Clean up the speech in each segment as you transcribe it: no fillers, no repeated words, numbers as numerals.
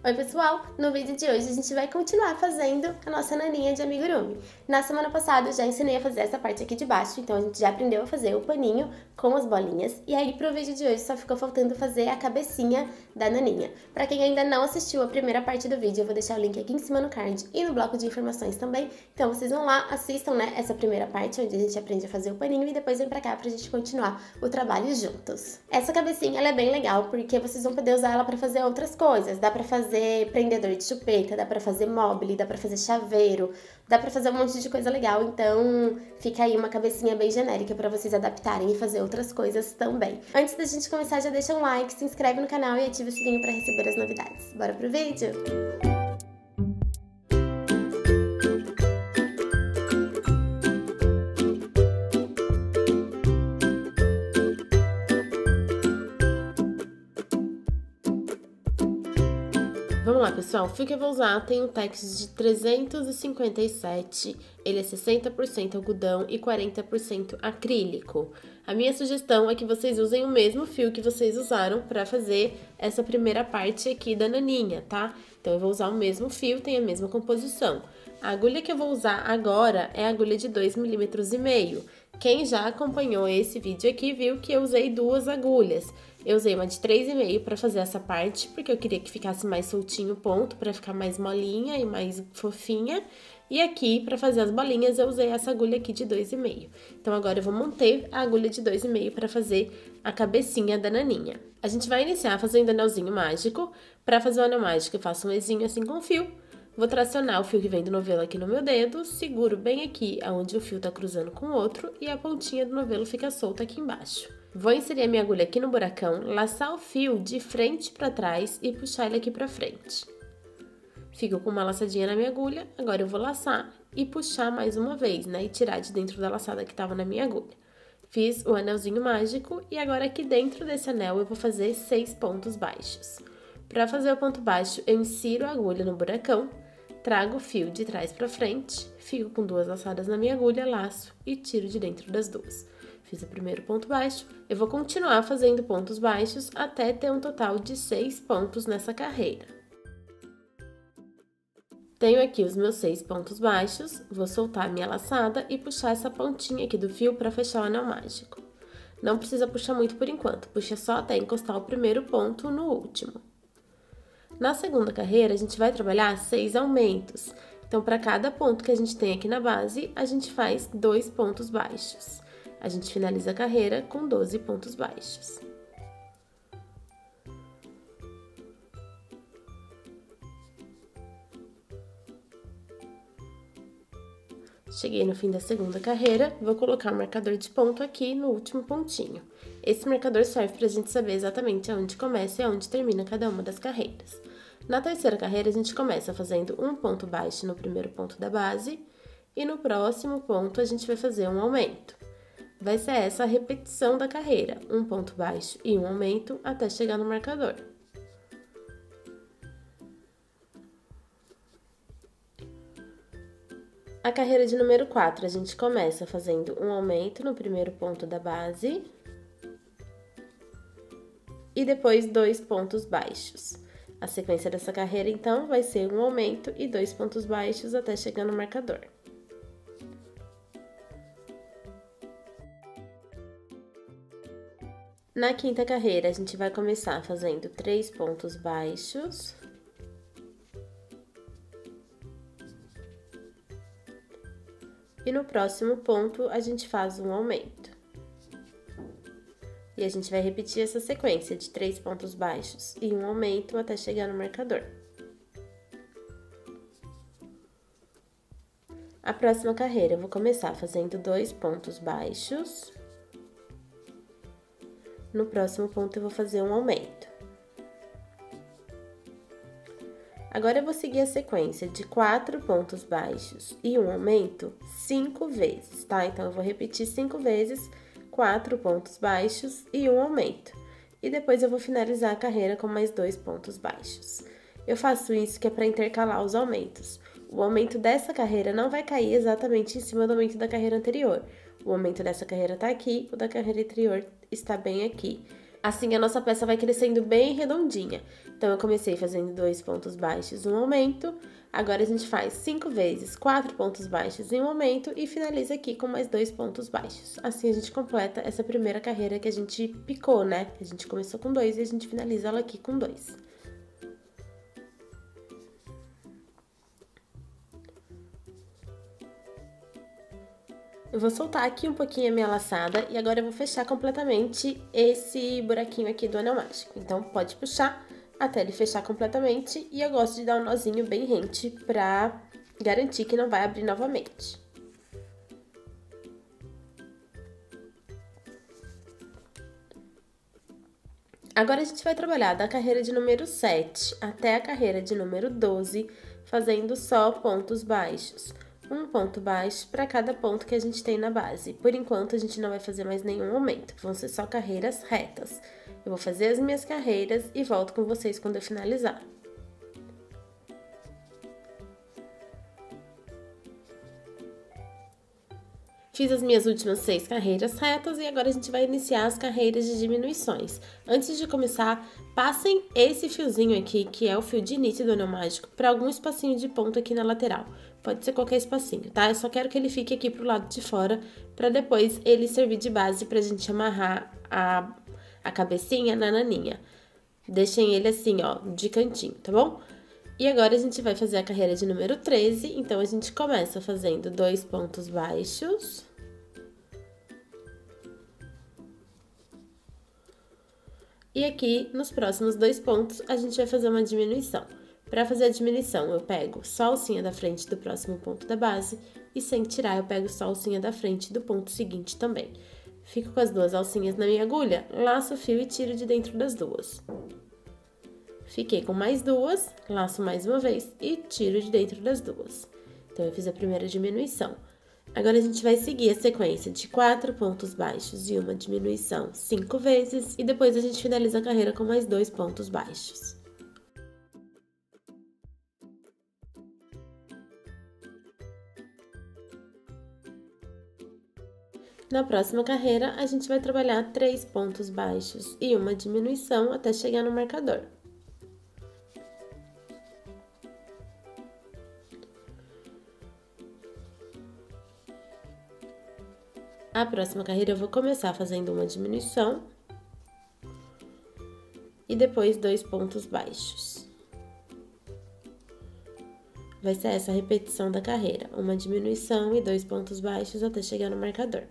Oi pessoal, no vídeo de hoje a gente vai continuar fazendo a nossa naninha de amigurumi. Na semana passada eu já ensinei a fazer essa parte aqui de baixo, então a gente já aprendeu a fazer o paninho com as bolinhas. E aí pro vídeo de hoje só ficou faltando fazer a cabecinha da naninha. Pra quem ainda não assistiu a primeira parte do vídeo, eu vou deixar o link aqui em cima no card e no bloco de informações também. Então vocês vão lá, assistam, né, essa primeira parte onde a gente aprende a fazer o paninho e depois vem pra cá pra gente continuar o trabalho juntos. Essa cabecinha ela é bem legal porque vocês vão poder usar ela pra fazer outras coisas. Dá pra fazer prendedor de chupeta, dá pra fazer mobile, dá pra fazer chaveiro, dá pra fazer um monte de coisa legal, então fica aí uma cabecinha bem genérica pra vocês adaptarem e fazer outras coisas também. Antes da gente começar, já deixa um like, se inscreve no canal e ativa o sininho pra receber as novidades. Bora pro vídeo? Vamos lá, pessoal, o fio que eu vou usar tem um tex de 357, ele é 60% algodão e 40% acrílico. A minha sugestão é que vocês usem o mesmo fio que vocês usaram para fazer essa primeira parte aqui da naninha, tá? Então eu vou usar o mesmo fio, tem a mesma composição. A agulha que eu vou usar agora é a agulha de 2,5 mm. Quem já acompanhou esse vídeo aqui viu que eu usei duas agulhas. Eu usei uma de 3,5 para fazer essa parte, porque eu queria que ficasse mais soltinho o ponto, para ficar mais molinha e mais fofinha. E aqui, para fazer as bolinhas, eu usei essa agulha aqui de 2,5. Então, agora eu vou manter a agulha de 2,5 para fazer a cabecinha da naninha. A gente vai iniciar fazendo anelzinho mágico. Para fazer o anel mágico, eu faço um ezinho assim com fio. Vou tracionar o fio que vem do novelo aqui no meu dedo, seguro bem aqui onde o fio tá cruzando com o outro e a pontinha do novelo fica solta aqui embaixo. Vou inserir a minha agulha aqui no buracão, laçar o fio de frente para trás e puxar ele aqui para frente. Fico com uma laçadinha na minha agulha, agora eu vou laçar e puxar mais uma vez, né? E tirar de dentro da laçada que estava na minha agulha. Fiz o anelzinho mágico e agora aqui dentro desse anel eu vou fazer 6 pontos baixos. Para fazer o ponto baixo, eu insiro a agulha no buracão, trago o fio de trás para frente, fico com duas laçadas na minha agulha, laço e tiro de dentro das duas. Fiz o primeiro ponto baixo, eu vou continuar fazendo pontos baixos até ter um total de 6 pontos nessa carreira. Tenho aqui os meus 6 pontos baixos, vou soltar a minha laçada e puxar essa pontinha aqui do fio para fechar o anel mágico. Não precisa puxar muito por enquanto, puxa só até encostar o primeiro ponto no último. Na segunda carreira, a gente vai trabalhar 6 aumentos. Então, para cada ponto que a gente tem aqui na base, a gente faz 2 pontos baixos. A gente finaliza a carreira com 12 pontos baixos. Cheguei no fim da segunda carreira, vou colocar o marcador de ponto aqui no último pontinho. Esse marcador serve para a gente saber exatamente aonde começa e aonde termina cada uma das carreiras. Na terceira carreira, a gente começa fazendo um ponto baixo no primeiro ponto da base e no próximo ponto a gente vai fazer um aumento. Vai ser essa a repetição da carreira, um ponto baixo e um aumento até chegar no marcador. A carreira de número 4, a gente começa fazendo um aumento no primeiro ponto da base e depois 2 pontos baixos. A sequência dessa carreira, então, vai ser um aumento e 2 pontos baixos até chegar no marcador. Na quinta carreira, a gente vai começar fazendo 3 pontos baixos. E no próximo ponto, a gente faz um aumento. E a gente vai repetir essa sequência de 3 pontos baixos e um aumento até chegar no marcador. A próxima carreira, eu vou começar fazendo 2 pontos baixos. No próximo ponto, eu vou fazer um aumento. Agora, eu vou seguir a sequência de 4 pontos baixos e um aumento 5 vezes, tá? Então, eu vou repetir 5 vezes, 4 pontos baixos e um aumento. E depois, eu vou finalizar a carreira com mais 2 pontos baixos. Eu faço isso que é para intercalar os aumentos. O aumento dessa carreira não vai cair exatamente em cima do aumento da carreira anterior. O aumento dessa carreira tá aqui, o da carreira anterior está bem aqui. Assim a nossa peça vai crescendo bem redondinha. Então, eu comecei fazendo 2 pontos baixos, um aumento. Agora, a gente faz 5 vezes 4 pontos baixos em um aumento e finaliza aqui com mais 2 pontos baixos. Assim, a gente completa essa primeira carreira que a gente picou, né? A gente começou com 2 e a gente finaliza ela aqui com 2. Eu vou soltar aqui um pouquinho a minha laçada e agora eu vou fechar completamente esse buraquinho aqui do anel mágico. Então, pode puxar até ele fechar completamente e eu gosto de dar um nozinho bem rente pra garantir que não vai abrir novamente. Agora, a gente vai trabalhar da carreira de número 7 até a carreira de número 12, fazendo só pontos baixos. Um ponto baixo para cada ponto que a gente tem na base. Por enquanto, a gente não vai fazer mais nenhum aumento, vão ser só carreiras retas. Eu vou fazer as minhas carreiras e volto com vocês quando eu finalizar. Fiz as minhas últimas 6 carreiras retas e agora a gente vai iniciar as carreiras de diminuições. Antes de começar, passem esse fiozinho aqui, que é o fio de início do anel mágico, para algum espacinho de ponto aqui na lateral. Pode ser qualquer espacinho, tá? Eu só quero que ele fique aqui pro lado de fora, para depois ele servir de base pra gente amarrar a cabecinha na naninha. Deixem ele assim, ó, de cantinho, tá bom? E agora a gente vai fazer a carreira de número 13, então a gente começa fazendo 2 pontos baixos. E aqui, nos próximos 2 pontos, a gente vai fazer uma diminuição. Para fazer a diminuição, eu pego só a alcinha da frente do próximo ponto da base e sem tirar, eu pego só a alcinha da frente do ponto seguinte também. Fico com as 2 alcinhas na minha agulha, laço o fio e tiro de dentro das 2. Fiquei com mais 2, laço mais uma vez e tiro de dentro das 2. Então, eu fiz a primeira diminuição. Agora, a gente vai seguir a sequência de 4 pontos baixos e uma diminuição 5 vezes e depois a gente finaliza a carreira com mais 2 pontos baixos. Na próxima carreira, a gente vai trabalhar 3 pontos baixos e uma diminuição até chegar no marcador. A próxima carreira eu vou começar fazendo uma diminuição e depois 2 pontos baixos. Vai ser essa a repetição da carreira, uma diminuição e 2 pontos baixos até chegar no marcador.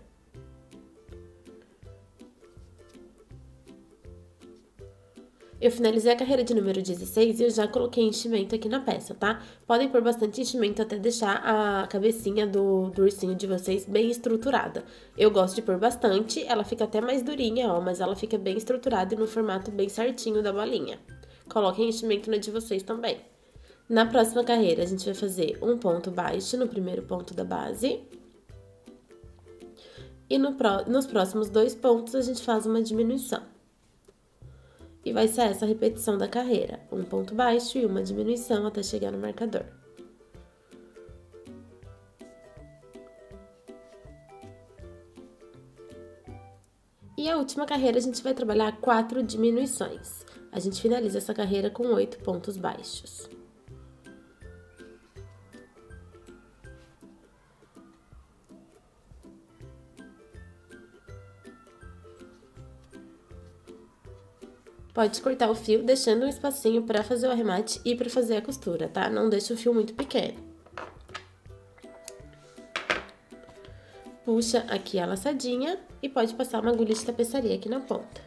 Eu finalizei a carreira de número 16 e eu já coloquei enchimento aqui na peça, tá? Podem pôr bastante enchimento até deixar a cabecinha do ursinho de vocês bem estruturada. Eu gosto de pôr bastante, ela fica até mais durinha, ó, mas ela fica bem estruturada e no formato bem certinho da bolinha. Coloquem enchimento na de vocês também. Na próxima carreira, a gente vai fazer um ponto baixo no primeiro ponto da base. E nos próximos 2 pontos, a gente faz uma diminuição. E vai ser essa a repetição da carreira, um ponto baixo e uma diminuição até chegar no marcador. E a última carreira a gente vai trabalhar 4 diminuições. A gente finaliza essa carreira com 8 pontos baixos. Pode cortar o fio, deixando um espacinho para fazer o arremate e para fazer a costura, tá? Não deixe o fio muito pequeno. Puxa aqui a laçadinha e pode passar uma agulha de tapeçaria aqui na ponta.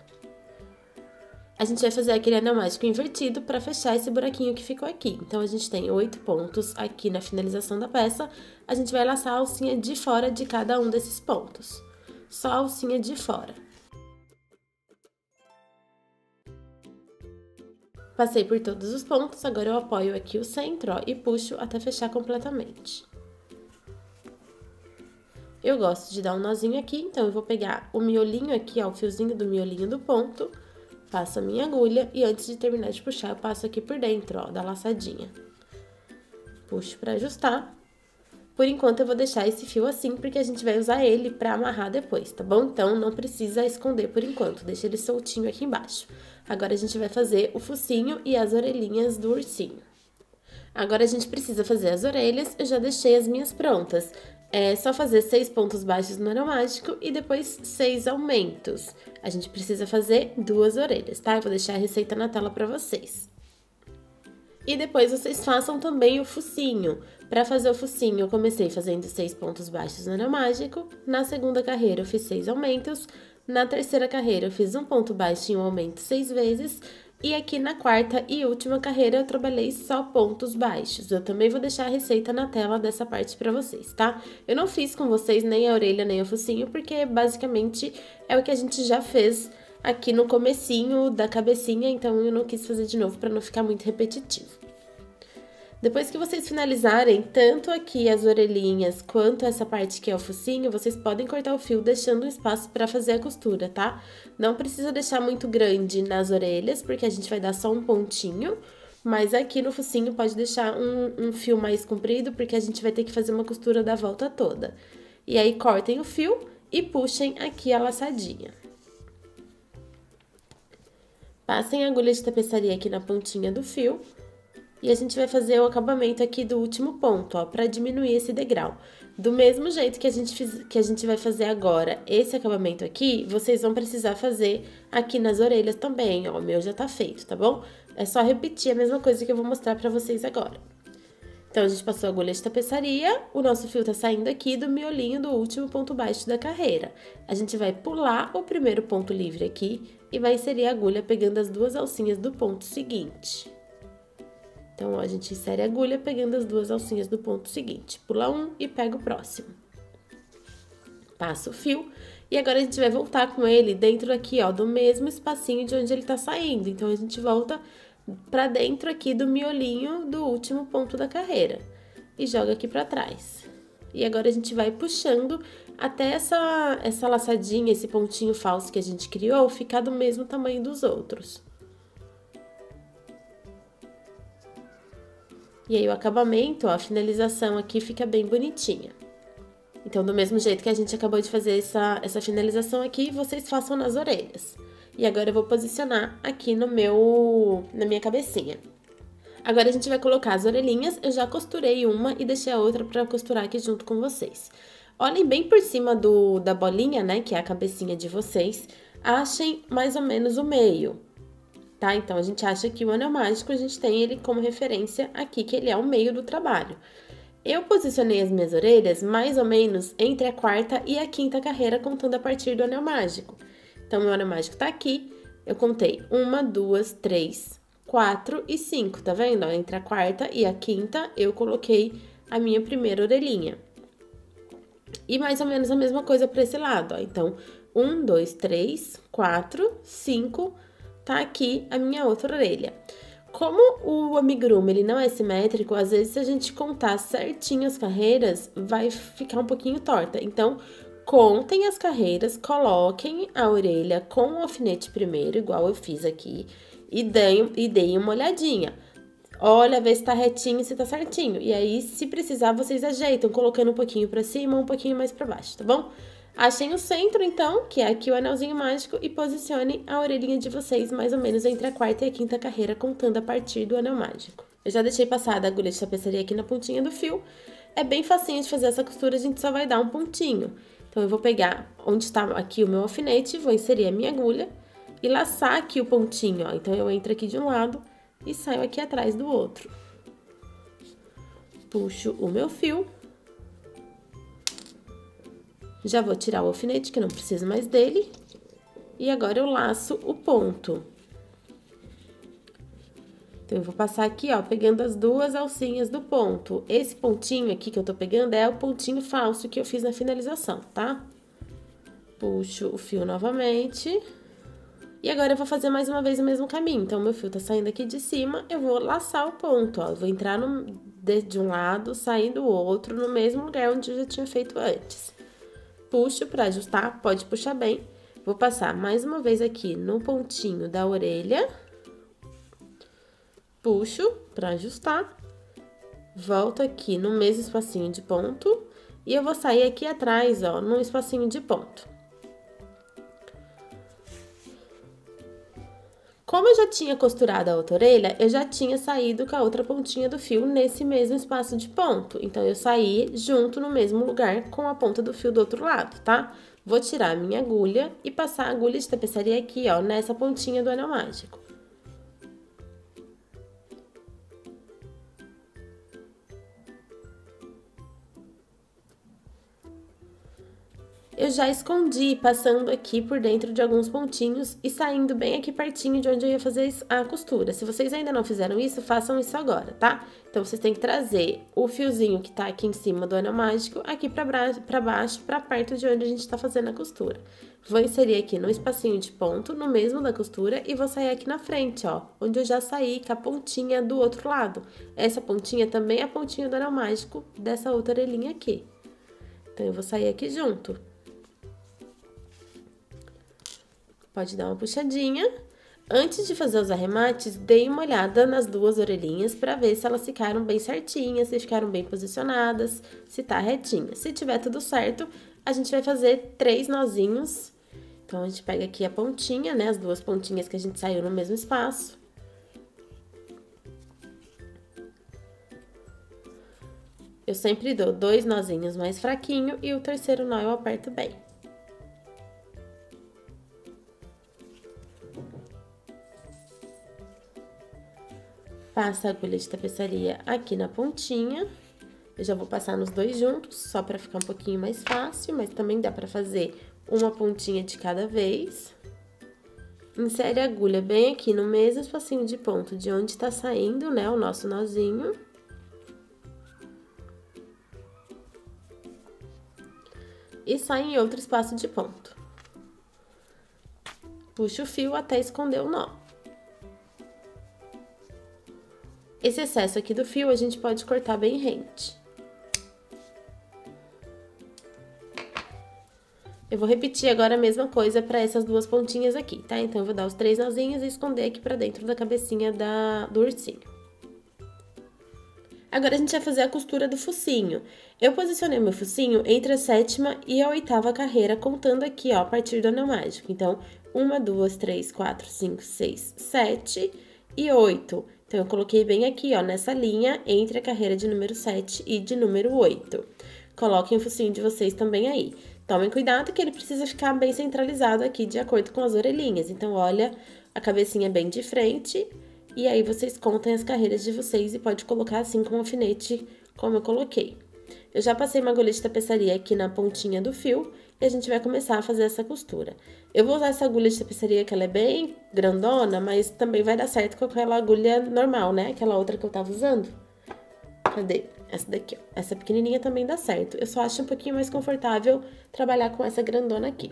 A gente vai fazer aquele anel mágico invertido para fechar esse buraquinho que ficou aqui. Então, a gente tem 8 pontos aqui na finalização da peça. A gente vai laçar a alcinha de fora de cada um desses pontos. Só a alcinha de fora. Passei por todos os pontos, agora eu apoio aqui o centro, ó, e puxo até fechar completamente. Eu gosto de dar um nozinho aqui, então eu vou pegar o miolinho aqui, ó, o fiozinho do miolinho do ponto, passo a minha agulha e antes de terminar de puxar, eu passo aqui por dentro, ó, da laçadinha. Puxo pra ajustar. Por enquanto, eu vou deixar esse fio assim, porque a gente vai usar ele pra amarrar depois, tá bom? Então, não precisa esconder por enquanto, deixa ele soltinho aqui embaixo. Agora, a gente vai fazer o focinho e as orelhinhas do ursinho. Agora, a gente precisa fazer as orelhas, eu já deixei as minhas prontas. É só fazer 6 pontos baixos no anel mágico e depois 6 aumentos. A gente precisa fazer 2 orelhas, tá? Eu vou deixar a receita na tela pra vocês. E depois vocês façam também o focinho. Para fazer o focinho, eu comecei fazendo 6 pontos baixos no anel mágico. Na segunda carreira, eu fiz 6 aumentos. Na terceira carreira, eu fiz um ponto baixo e um aumento 6 vezes. E aqui na quarta e última carreira, eu trabalhei só pontos baixos. Eu também vou deixar a receita na tela dessa parte para vocês, tá? Eu não fiz com vocês nem a orelha nem o focinho, porque basicamente é o que a gente já fez aqui no comecinho da cabecinha, então eu não quis fazer de novo para não ficar muito repetitivo. Depois que vocês finalizarem tanto aqui as orelhinhas quanto essa parte que é o focinho, vocês podem cortar o fio deixando um espaço para fazer a costura, tá? Não precisa deixar muito grande nas orelhas, porque a gente vai dar só um pontinho, mas aqui no focinho pode deixar um fio mais comprido, porque a gente vai ter que fazer uma costura da volta toda. E aí, cortem o fio e puxem aqui a laçadinha. Passem a agulha de tapeçaria aqui na pontinha do fio. E a gente vai fazer o acabamento aqui do último ponto, ó, pra diminuir esse degrau. Do mesmo jeito que a gente vai fazer agora esse acabamento aqui, vocês vão precisar fazer aqui nas orelhas também, ó, o meu já tá feito, tá bom? É só repetir a mesma coisa que eu vou mostrar pra vocês agora. Então, a gente passou a agulha de tapeçaria, o nosso fio tá saindo aqui do miolinho do último ponto baixo da carreira. A gente vai pular o primeiro ponto livre aqui e vai inserir a agulha pegando as 2 alcinhas do ponto seguinte. Então, ó, a gente insere a agulha pegando as 2 alcinhas do ponto seguinte. Pula um e pega o próximo. Passa o fio. E agora, a gente vai voltar com ele dentro aqui, ó, do mesmo espacinho de onde ele tá saindo. Então, a gente volta pra dentro aqui do miolinho do último ponto da carreira. E joga aqui pra trás. E agora, a gente vai puxando até essa laçadinha, esse pontinho falso que a gente criou, ficar do mesmo tamanho dos outros. E aí, o acabamento, ó, a finalização aqui fica bem bonitinha. Então, do mesmo jeito que a gente acabou de fazer essa finalização aqui, vocês façam nas orelhas. E agora, eu vou posicionar aqui na minha cabecinha. Agora, a gente vai colocar as orelhinhas. Eu já costurei uma e deixei a outra pra costurar aqui junto com vocês. Olhem bem por cima da bolinha, né, que é a cabecinha de vocês. Achem mais ou menos o meio. Tá? Então, a gente acha que o anel mágico, a gente tem ele como referência aqui, que ele é o meio do trabalho. Eu posicionei as minhas orelhas mais ou menos entre a quarta e a quinta carreira, contando a partir do anel mágico. Então, meu anel mágico tá aqui, eu contei 1, 2, 3, 4 e 5, tá vendo? Ó, entre a quarta e a quinta, eu coloquei a minha primeira orelhinha. E mais ou menos a mesma coisa para esse lado, ó. Então, 1, 2, 3, 4, 5... tá aqui a minha outra orelha. Como o amigurumi, ele não é simétrico, às vezes se a gente contar certinho as carreiras, vai ficar um pouquinho torta. Então, contem as carreiras, coloquem a orelha com o alfinete primeiro, igual eu fiz aqui, e deem uma olhadinha. Olha, vê se tá retinho, se tá certinho. E aí, se precisar, vocês ajeitam, colocando um pouquinho pra cima, um pouquinho mais pra baixo, tá bom? Achem o centro, então, que é aqui o anelzinho mágico, e posicione a orelhinha de vocês mais ou menos entre a quarta e a quinta carreira, contando a partir do anel mágico. Eu já deixei passada a agulha de tapeçaria aqui na pontinha do fio. É bem facinho de fazer essa costura, a gente só vai dar um pontinho. Então, eu vou pegar onde está aqui o meu alfinete, vou inserir a minha agulha e laçar aqui o pontinho, ó. Então, eu entro aqui de um lado e saio aqui atrás do outro. Puxo o meu fio. Já vou tirar o alfinete, que não preciso mais dele. E agora eu laço o ponto. Então, eu vou passar aqui, ó, pegando as 2 alcinhas do ponto. Esse pontinho aqui que eu tô pegando é o pontinho falso que eu fiz na finalização, tá? Puxo o fio novamente. E agora eu vou fazer mais uma vez o mesmo caminho. Então, meu fio tá saindo aqui de cima, eu vou laçar o ponto, ó. Eu vou entrar de um lado, sair do outro, no mesmo lugar onde eu já tinha feito antes. Puxo pra ajustar, pode puxar bem. Vou passar mais uma vez aqui no pontinho da orelha. Puxo pra ajustar. volto aqui no mesmo espacinho de ponto e eu vou sair aqui atrás, ó, num espacinho de ponto. Como eu já tinha costurado a outra orelha, eu já tinha saído com a outra pontinha do fio nesse mesmo espaço de ponto. Então, eu saí junto no mesmo lugar com a ponta do fio do outro lado, tá? Vou tirar a minha agulha e passar a agulha de tapeçaria aqui, ó, nessa pontinha do anel mágico. Eu já escondi, passando aqui por dentro de alguns pontinhos e saindo bem aqui pertinho de onde eu ia fazer a costura. Se vocês ainda não fizeram isso, façam isso agora, tá? Então, vocês têm que trazer o fiozinho que tá aqui em cima do anel mágico, aqui pra baixo, pra perto de onde a gente tá fazendo a costura. Vou inserir aqui no espacinho de ponto, no mesmo da costura, e vou sair aqui na frente, ó, onde eu já saí com a pontinha do outro lado. Essa pontinha também é a pontinha do anel mágico dessa outra orelhinha aqui. Então, eu vou sair aqui junto. Pode dar uma puxadinha. Antes de fazer os arremates, dei uma olhada nas duas orelhinhas para ver se elas ficaram bem certinhas, se ficaram bem posicionadas, se tá retinha. Se tiver tudo certo, a gente vai fazer 3 nozinhos. Então, a gente pega aqui a pontinha, né, as duas pontinhas que a gente saiu no mesmo espaço. Eu sempre dou 2 nozinhos mais fraquinho e o terceiro nó eu aperto bem. Passa a agulha de tapeçaria aqui na pontinha. Eu já vou passar nos dois juntos, só pra ficar um pouquinho mais fácil, mas também dá pra fazer uma pontinha de cada vez. Insere a agulha bem aqui no mesmo espacinho de ponto de onde tá saindo, né, o nosso nozinho. E sai em outro espaço de ponto. Puxa o fio até esconder o nó. Esse excesso aqui do fio a gente pode cortar bem rente. Eu vou repetir agora a mesma coisa para essas duas pontinhas aqui, tá? Então, eu vou dar os 3 nozinhos e esconder aqui pra dentro da cabecinha do ursinho. Agora, a gente vai fazer a costura do focinho. Eu posicionei meu focinho entre a 7ª e a 8ª carreira, contando aqui, ó, a partir do anel mágico. Então, 1, 2, 3, 4, 5, 6, 7 e 8. Então, eu coloquei bem aqui, ó, nessa linha, entre a carreira de número 7 e de número 8. Coloquem o focinho de vocês também aí. Tomem cuidado que ele precisa ficar bem centralizado aqui, de acordo com as orelhinhas. Então, olha, a cabecinha bem de frente, e aí vocês contem as carreiras de vocês e pode colocar assim com o alfinete, como eu coloquei. Eu já passei uma agulha de tapeçaria aqui na pontinha do fio, e a gente vai começar a fazer essa costura. Eu vou usar essa agulha de tapeçaria que ela é bem grandona, mas também vai dar certo com aquela agulha normal, né? Aquela outra que eu tava usando. Cadê? Essa daqui, ó. Essa pequenininha também dá certo. Eu só acho um pouquinho mais confortável trabalhar com essa grandona aqui.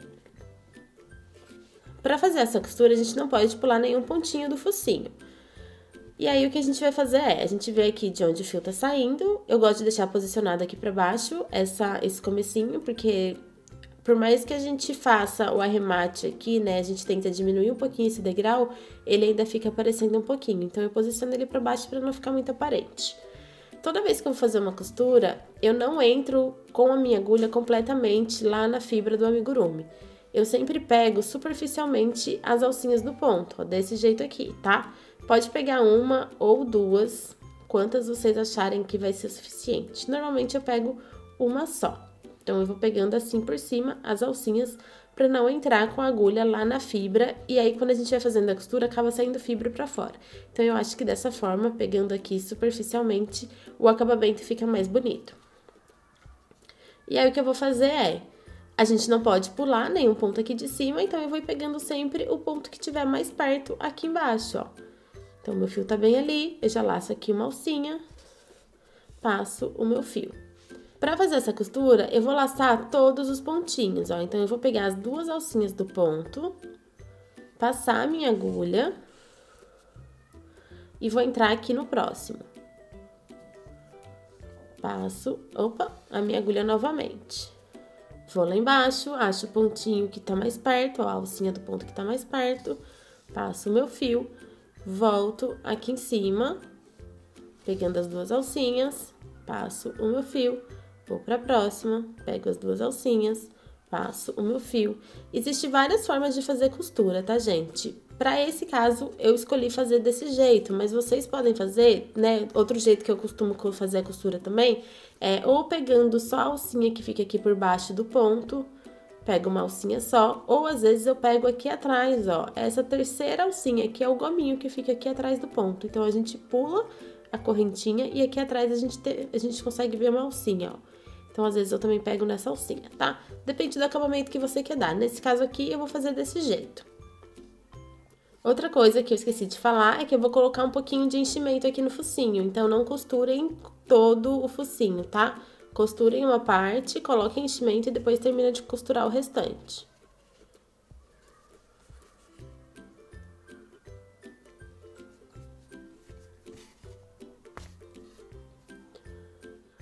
Pra fazer essa costura, a gente não pode pular nenhum pontinho do focinho. E aí, o que a gente vai fazer é, a gente vê aqui de onde o fio tá saindo. Eu gosto de deixar posicionado aqui pra baixo esse comecinho, porque por mais que a gente faça o arremate aqui, né, a gente tenta diminuir um pouquinho esse degrau, ele ainda fica aparecendo um pouquinho. Então, eu posiciono ele pra baixo pra não ficar muito aparente. Toda vez que eu vou fazer uma costura, eu não entro com a minha agulha completamente lá na fibra do amigurumi. Eu sempre pego superficialmente as alcinhas do ponto, ó, desse jeito aqui, tá? Pode pegar uma ou duas, quantas vocês acharem que vai ser suficiente. Normalmente eu pego uma só. Então, eu vou pegando assim por cima as alcinhas pra não entrar com a agulha lá na fibra. E aí, quando a gente vai fazendo a costura, acaba saindo fibra pra fora. Então, eu acho que dessa forma, pegando aqui superficialmente, o acabamento fica mais bonito. E aí, o que eu vou fazer é... A gente não pode pular nenhum ponto aqui de cima, então eu vou ir pegando sempre o ponto que tiver mais perto aqui embaixo, ó. Então, meu fio tá bem ali, eu já laço aqui uma alcinha, passo o meu fio. Pra fazer essa costura, eu vou laçar todos os pontinhos, ó. Então, eu vou pegar as duas alcinhas do ponto, passar a minha agulha e vou entrar aqui no próximo. Passo, opa, a minha agulha novamente. Vou lá embaixo, acho o pontinho que tá mais perto, ó, a alcinha do ponto que tá mais perto, passo o meu fio, volto aqui em cima, pegando as duas alcinhas, passo o meu fio, vou pra próxima, pego as duas alcinhas, passo o meu fio. Existem várias formas de fazer costura, tá, gente? Para esse caso, eu escolhi fazer desse jeito, mas vocês podem fazer, né? Outro jeito que eu costumo fazer a costura também é ou pegando só a alcinha que fica aqui por baixo do ponto, pego uma alcinha só, ou às vezes eu pego aqui atrás, ó, essa terceira alcinha, que é o gominho que fica aqui atrás do ponto. Então, a gente pula a correntinha e aqui atrás a gente consegue ver uma alcinha, ó. Então, às vezes, eu também pego nessa alcinha, tá? Depende do acabamento que você quer dar. Nesse caso aqui, eu vou fazer desse jeito. Outra coisa que eu esqueci de falar é que eu vou colocar um pouquinho de enchimento aqui no focinho. Então, não costurem todo o focinho, tá? Costurem uma parte, coloquem enchimento e depois termina de costurar o restante.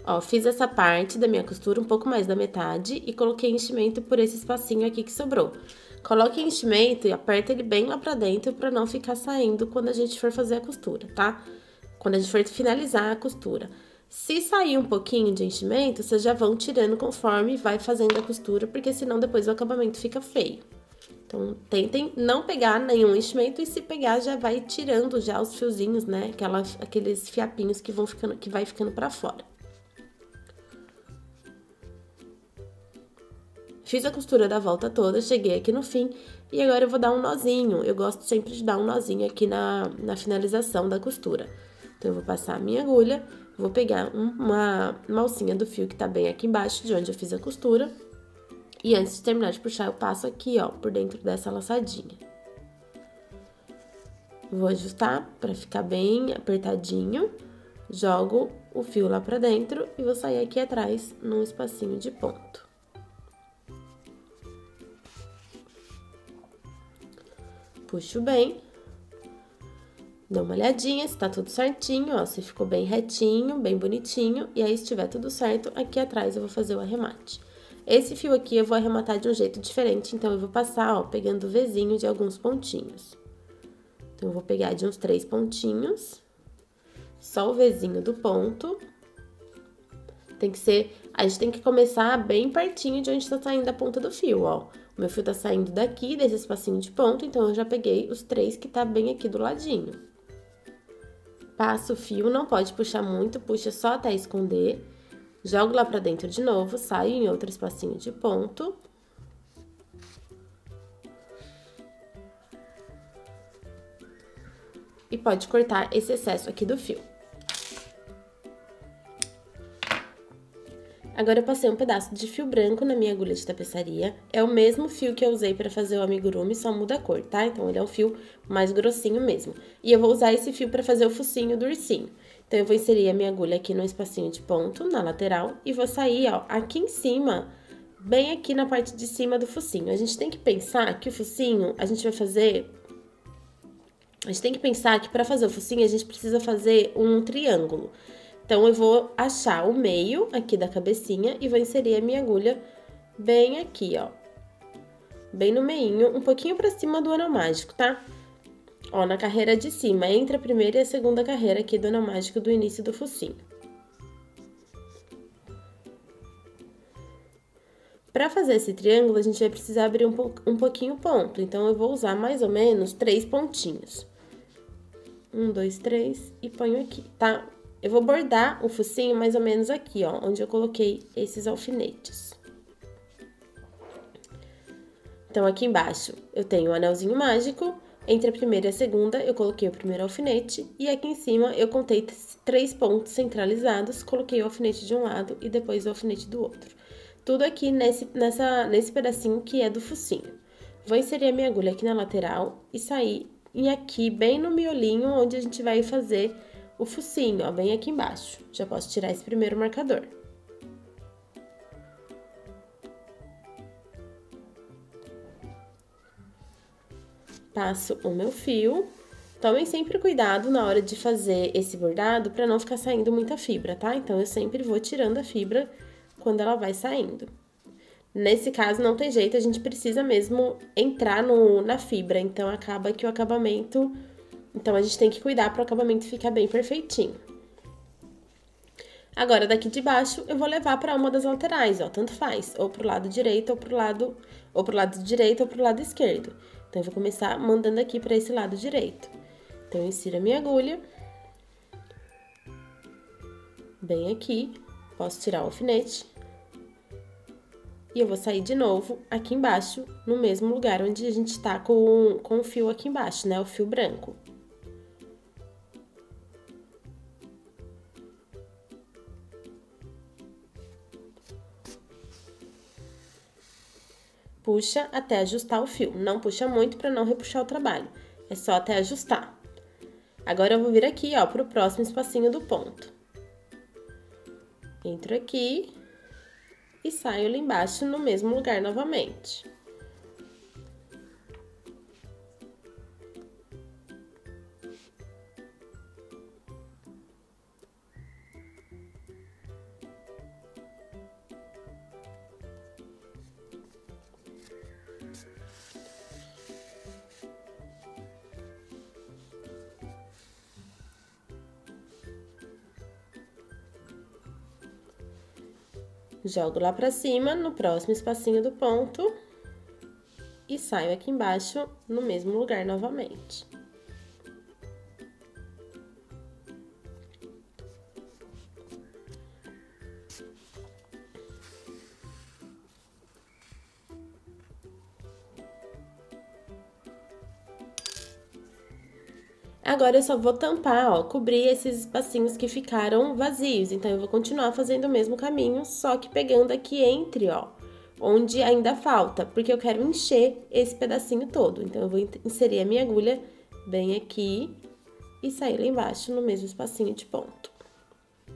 Ó, fiz essa parte da minha costura, um pouco mais da metade, e coloquei enchimento por esse espacinho aqui que sobrou. Coloque enchimento e aperta ele bem lá pra dentro pra não ficar saindo quando a gente for fazer a costura, tá? Quando a gente for finalizar a costura. Se sair um pouquinho de enchimento, vocês já vão tirando conforme vai fazendo a costura, porque senão depois o acabamento fica feio. Então, tentem não pegar nenhum enchimento e se pegar, já vai tirando já os fiozinhos, né? Aqueles fiapinhos que vai ficando pra fora. Fiz a costura da volta toda, cheguei aqui no fim e agora eu vou dar um nozinho. Eu gosto sempre de dar um nozinho aqui na finalização da costura. Então, eu vou passar a minha agulha, vou pegar uma alcinha do fio que tá bem aqui embaixo, de onde eu fiz a costura. E antes de terminar de puxar, eu passo aqui, ó, por dentro dessa laçadinha. Vou ajustar pra ficar bem apertadinho. Jogo o fio lá pra dentro e vou sair aqui atrás num espacinho de ponto. Puxo bem, dou uma olhadinha se tá tudo certinho, ó, se ficou bem retinho, bem bonitinho. E aí, se tiver tudo certo, aqui atrás eu vou fazer o arremate. Esse fio aqui eu vou arrematar de um jeito diferente, então eu vou passar, ó, pegando o Vzinho de alguns pontinhos. Então, eu vou pegar de uns 3 pontinhos, só o Vzinho do ponto. A gente tem que começar bem pertinho de onde tá saindo a ponta do fio, ó. O meu fio tá saindo daqui, desse espacinho de ponto, então eu já peguei os 3 que tá bem aqui do ladinho. Passo o fio, não pode puxar muito, puxa só até esconder. Jogo lá pra dentro de novo, saio em outro espacinho de ponto. E pode cortar esse excesso aqui do fio. Agora, eu passei um pedaço de fio branco na minha agulha de tapeçaria. É o mesmo fio que eu usei pra fazer o amigurumi, só muda a cor, tá? Então, ele é um fio mais grossinho mesmo. E eu vou usar esse fio pra fazer o focinho do ursinho. Então, eu vou inserir a minha agulha aqui no espacinho de ponto, na lateral, e vou sair, ó, aqui em cima, bem aqui na parte de cima do focinho. A gente tem que pensar que o focinho, a gente tem que pensar que pra fazer o focinho, a gente precisa fazer um triângulo. Então, eu vou achar o meio aqui da cabecinha e vou inserir a minha agulha bem aqui, ó. Bem no meinho, um pouquinho pra cima do anel mágico, tá? Ó, na carreira de cima, entre a primeira e a segunda carreira aqui do anel mágico do início do focinho. Pra fazer esse triângulo, a gente vai precisar abrir um pouquinho o ponto. Então, eu vou usar mais ou menos 3 pontinhos. 1, 2, 3 e ponho aqui, tá? Eu vou bordar o focinho mais ou menos aqui, ó, onde eu coloquei esses alfinetes. Então, aqui embaixo eu tenho o anelzinho mágico, entre a primeira e a segunda eu coloquei o primeiro alfinete, e aqui em cima eu contei 3 pontos centralizados, coloquei o alfinete de um lado e depois o alfinete do outro. Tudo aqui nesse pedacinho que é do focinho. Vou inserir a minha agulha aqui na lateral e sair aqui, bem no miolinho, onde a gente vai fazer o focinho, ó, bem aqui embaixo. Já posso tirar esse primeiro marcador. Passo o meu fio. Tomem sempre cuidado na hora de fazer esse bordado para não ficar saindo muita fibra, tá? Então, eu sempre vou tirando a fibra quando ela vai saindo. Nesse caso, não tem jeito, a gente precisa mesmo entrar na fibra, então acaba que o acabamento... Então, a gente tem que cuidar para o acabamento ficar bem perfeitinho. Agora, daqui de baixo, eu vou levar para uma das laterais, ó, tanto faz, ou pro lado direito, ou pro lado direito, ou pro lado esquerdo. Então, eu vou começar mandando aqui para esse lado direito. Então, eu insiro a minha agulha, bem aqui, posso tirar o alfinete. E eu vou sair de novo aqui embaixo, no mesmo lugar onde a gente tá com o fio aqui embaixo, né, o fio branco. Puxa até ajustar o fio. Não puxa muito para não repuxar o trabalho. É só até ajustar. Agora, eu vou vir aqui, ó, pro próximo espacinho do ponto. Entro aqui e saio lá embaixo no mesmo lugar novamente. Jogo lá pra cima, no próximo espacinho do ponto, e saio aqui embaixo, no mesmo lugar novamente. Agora, eu só vou tampar, ó, cobrir esses espacinhos que ficaram vazios. Então, eu vou continuar fazendo o mesmo caminho, só que pegando aqui entre, ó, onde ainda falta, porque eu quero encher esse pedacinho todo. Então, eu vou inserir a minha agulha bem aqui e sair lá embaixo no mesmo espacinho de ponto.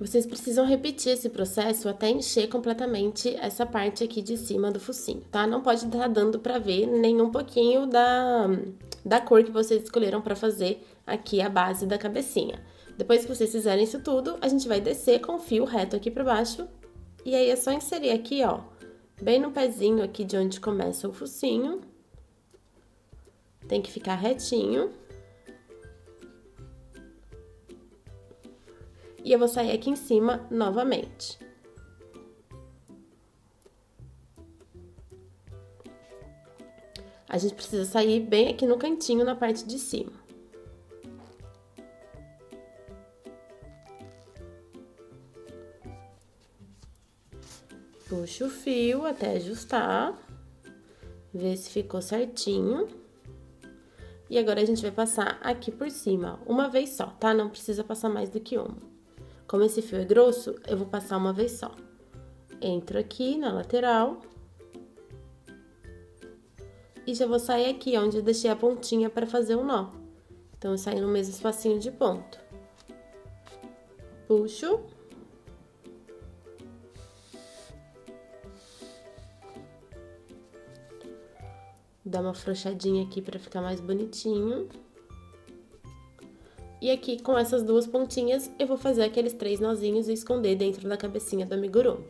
Vocês precisam repetir esse processo até encher completamente essa parte aqui de cima do focinho, tá? Não pode estar dando pra ver nem um pouquinho da cor que vocês escolheram pra fazer aqui a base da cabecinha. Depois que vocês fizerem isso tudo, a gente vai descer com o fio reto aqui pra baixo. E aí, é só inserir aqui, ó, bem no pezinho aqui de onde começa o focinho. Tem que ficar retinho. E eu vou sair aqui em cima novamente. A gente precisa sair bem aqui no cantinho, na parte de cima. Puxa o fio até ajustar. Ver se ficou certinho. E agora, a gente vai passar aqui por cima, uma vez só, tá? Não precisa passar mais do que uma. Como esse fio é grosso, eu vou passar uma vez só. Entro aqui na lateral. E já vou sair aqui, onde eu deixei a pontinha para fazer um nó. Então, eu saio no mesmo espacinho de ponto. Puxo. Dá uma afrouxadinha aqui para ficar mais bonitinho. E aqui, com essas duas pontinhas, eu vou fazer aqueles 3 nozinhos e esconder dentro da cabecinha do amigurumi.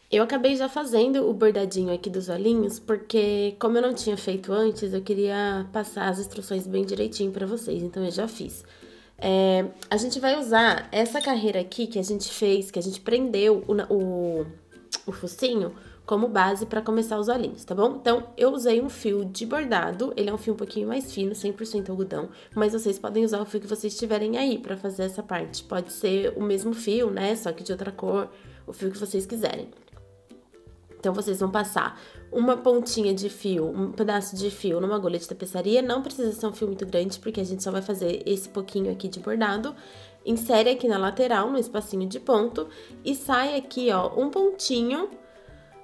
Eu acabei já fazendo o bordadinho aqui dos olhinhos, porque como eu não tinha feito antes, eu queria passar as instruções bem direitinho pra vocês, então eu já fiz. A gente vai usar essa carreira aqui que a gente fez, que a gente prendeu o focinho, como base para começar os olhinhos, tá bom? Então, eu usei um fio de bordado, ele é um fio um pouquinho mais fino, 100% algodão, mas vocês podem usar o fio que vocês tiverem aí para fazer essa parte. Pode ser o mesmo fio, né, só que de outra cor, o fio que vocês quiserem. Então, vocês vão passar uma pontinha de fio, um pedaço de fio numa agulha de tapeçaria, não precisa ser um fio muito grande, porque a gente só vai fazer esse pouquinho aqui de bordado. Insere aqui na lateral, no espacinho de ponto, e sai aqui, ó, um pontinho.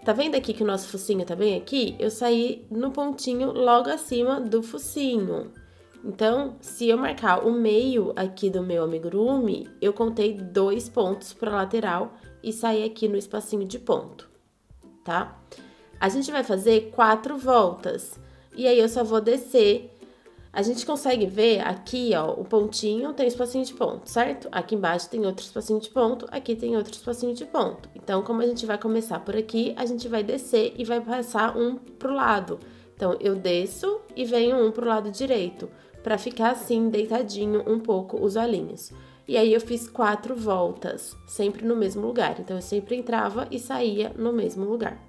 Tá vendo aqui que o nosso focinho tá bem aqui? Eu saí no pontinho logo acima do focinho. Então, se eu marcar o meio aqui do meu amigurumi, eu contei 2 pontos pra lateral e saí aqui no espacinho de ponto, tá? A gente vai fazer 4 voltas. E aí, eu só vou descer. A gente consegue ver aqui, ó, o pontinho tem um espacinho de ponto, certo? Aqui embaixo tem outro espacinho de ponto, aqui tem outro espacinho de ponto. Então, como a gente vai começar por aqui, a gente vai descer e vai passar um pro lado. Então, eu desço e venho um pro lado direito, pra ficar assim, deitadinho um pouco os olhinhos. e aí eu fiz 4 voltas, sempre no mesmo lugar. Então, eu sempre entrava e saía no mesmo lugar,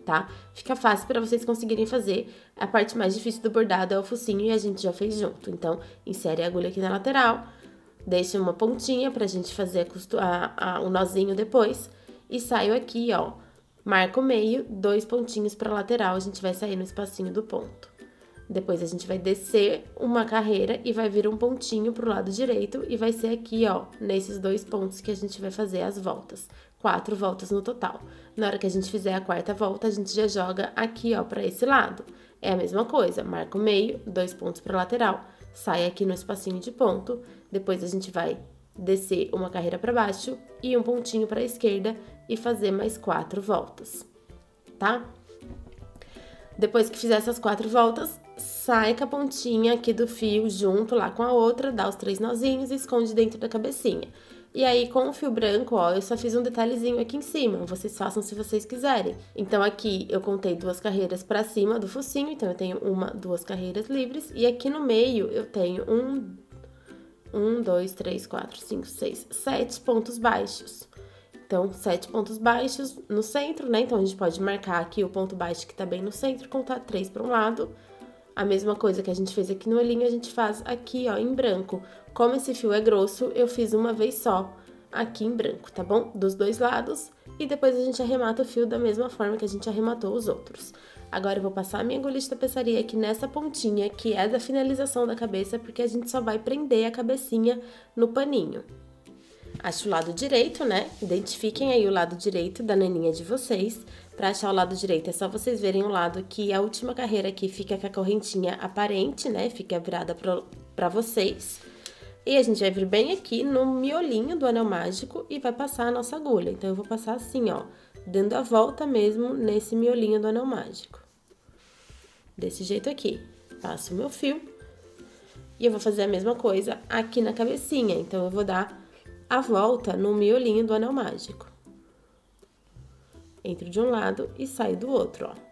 tá? Fica fácil para vocês conseguirem fazer. A parte mais difícil do bordado é o focinho e a gente já fez junto. Então, insere a agulha aqui na lateral, deixa uma pontinha pra gente fazer o nozinho depois e saio aqui, ó. Marco o meio, 2 pontinhos pra lateral, a gente vai sair no espacinho do ponto. Depois a gente vai descer uma carreira e vai vir um pontinho pro lado direito e vai ser aqui, ó, nesses 2 pontos que a gente vai fazer as voltas. 4 voltas no total. Na hora que a gente fizer a 4ª volta, a gente já joga aqui, ó, pra esse lado. É a mesma coisa, marca o meio, 2 pontos pra lateral, sai aqui no espacinho de ponto, depois a gente vai descer uma carreira pra baixo e um pontinho pra esquerda e fazer mais 4 voltas, tá? Depois que fizer essas 4 voltas, sai com a pontinha aqui do fio junto lá com a outra, dá os 3 nozinhos e esconde dentro da cabecinha. E aí, com o fio branco, ó, eu só fiz um detalhezinho aqui em cima, vocês façam se vocês quiserem. Então, aqui eu contei 2 carreiras pra cima do focinho, então eu tenho 2 carreiras livres. E aqui no meio eu tenho 1, 2, 3, 4, 5, 6, 7 pontos baixos. Então, 7 pontos baixos no centro, né? Então, a gente pode marcar aqui o ponto baixo que tá bem no centro, contar 3 para um lado. A mesma coisa que a gente fez aqui no olhinho, a gente faz aqui, ó, em branco. Como esse fio é grosso, eu fiz uma vez só aqui em branco, tá bom? Dos 2 lados. E depois a gente arremata o fio da mesma forma que a gente arrematou os outros. Agora eu vou passar a minha agulha de tapeçaria aqui nessa pontinha, que é da finalização da cabeça, porque a gente só vai prender a cabecinha no paninho. Ache o lado direito, né? Identifiquem aí o lado direito da naninha de vocês. Pra achar o lado direito, é só vocês verem o lado que a última carreira aqui fica com a correntinha aparente, né? Fica virada pra vocês. E a gente vai vir bem aqui no miolinho do anel mágico e vai passar a nossa agulha. Então, eu vou passar assim, ó, dando a volta mesmo nesse miolinho do anel mágico. Desse jeito aqui. Passo o meu fio e eu vou fazer a mesma coisa aqui na cabecinha. Então, eu vou dar a volta no miolinho do anel mágico. Entro de um lado e saio do outro, ó.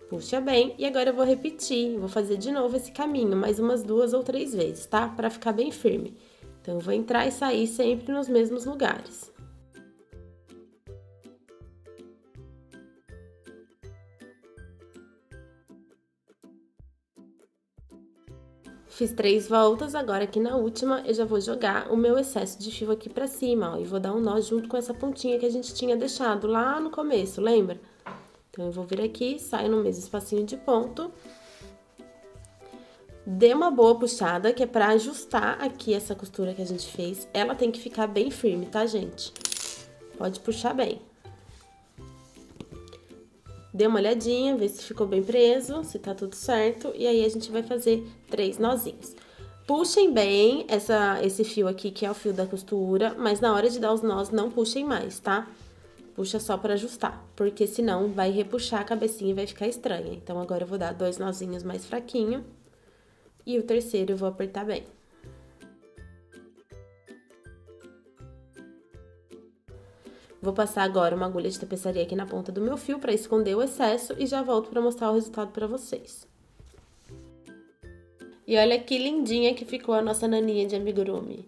Puxa bem, e agora eu vou repetir, vou fazer de novo esse caminho, mais umas 2 ou 3 vezes, tá? Pra ficar bem firme. Então, eu vou entrar e sair sempre nos mesmos lugares. Fiz 3 voltas, agora aqui na última eu já vou jogar o meu excesso de fio aqui pra cima, ó. E vou dar um nó junto com essa pontinha que a gente tinha deixado lá no começo, lembra? Então, eu vou vir aqui, saio no mesmo espacinho de ponto. Dê uma boa puxada, que é pra ajustar aqui essa costura que a gente fez. Ela tem que ficar bem firme, tá, gente? Pode puxar bem. Dê uma olhadinha, vê se ficou bem preso, se tá tudo certo. E aí, a gente vai fazer 3 nozinhos. Puxem bem esse fio aqui, que é o fio da costura, mas na hora de dar os nós, não puxem mais, tá? Puxa só pra ajustar, porque senão vai repuxar a cabecinha e vai ficar estranha. Então, agora eu vou dar 2 nozinhos mais fraquinho. E o terceiro eu vou apertar bem. Vou passar agora uma agulha de tapeçaria aqui na ponta do meu fio pra esconder o excesso e já volto pra mostrar o resultado pra vocês. E olha que lindinha que ficou a nossa naninha de amigurumi.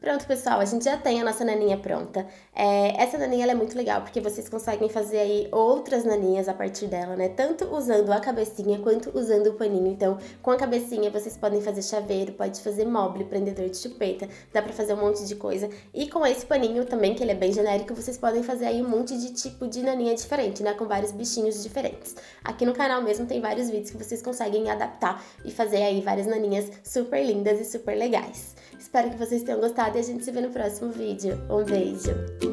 Pronto, pessoal, a gente já tem a nossa naninha pronta. Essa naninha ela é muito legal, porque vocês conseguem fazer aí outras naninhas a partir dela, né? Tanto usando a cabecinha, quanto usando o paninho. Então, com a cabecinha, vocês podem fazer chaveiro, pode fazer mobile, prendedor de chupeta, dá pra fazer um monte de coisa. E com esse paninho também, que ele é bem genérico, vocês podem fazer aí um monte de tipo de naninha diferente, né? Com vários bichinhos diferentes. Aqui no canal mesmo tem vários vídeos que vocês conseguem adaptar e fazer aí várias naninhas super lindas e super legais. Espero que vocês tenham gostado e a gente se vê no próximo vídeo. Um beijo!